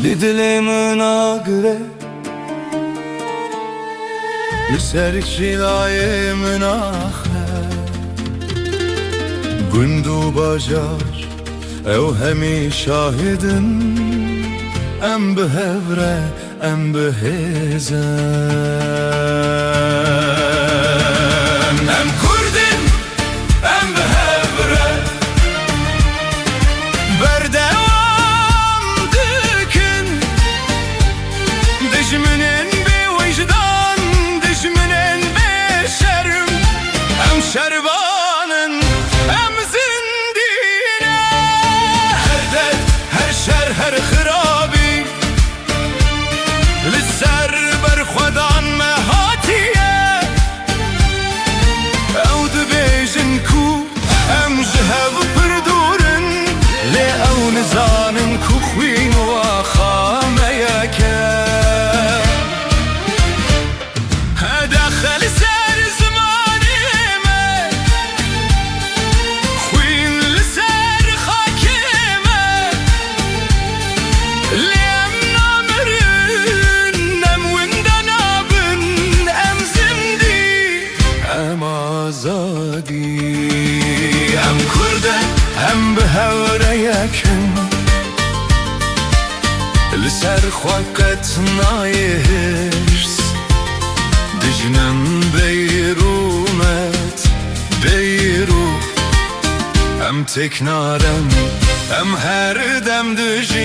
لدل مناقرة لسر شلای مناخه گندو باجار او همی شاهدن ام به هوره ام به هزن ام کردن ام به هوره بردوام دکن دجمنن به وجدان دجمنن به شرم ام شربانن ام زندینه هر دل هر شر هر خرابی لسر بر خودان مهاتیه او دبیجن کو ام جهو پردورن لی او نزانن کو خوین و خامه یکه داخل سر زمانی من خوین لسر خاکی من لیم نامرن ام وندن آبن ام زندی ام آزادی ام کردن ام به هوره یکن لسر خوقت نایهرس دجنن بیرومت بیرو ام تکنارم ام هر دم دجین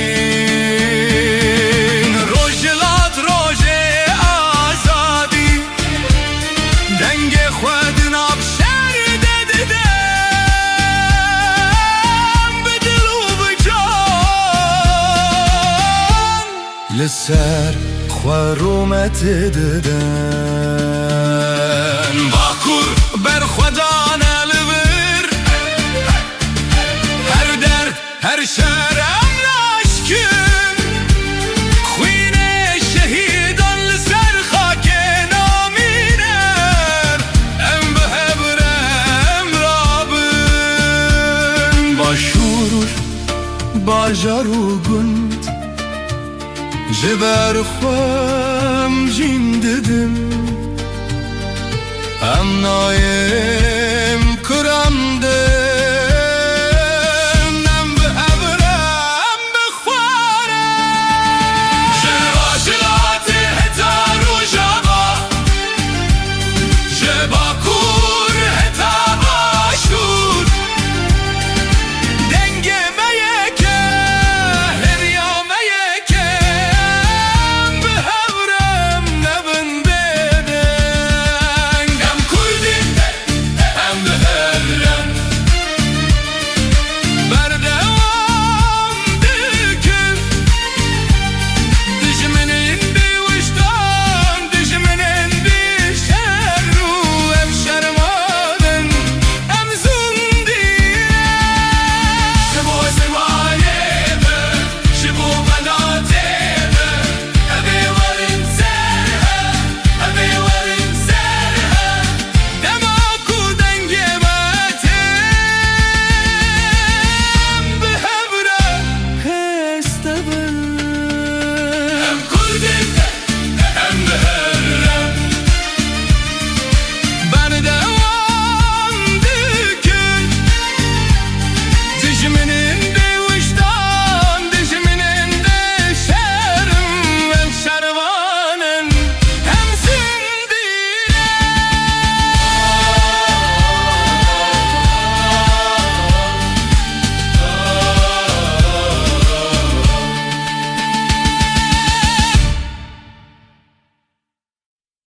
روژلات روژه آزادی دنگ خود نابشر ددم به دل و به جان لسر خوارومت ددن باکور بر خودان الور هر در هر شرم ناشکن خوین شهیدان لسر خاک نامینر ام به هبرم رابن با شورور با جارو گند جبر خوام جین ددم ام نایه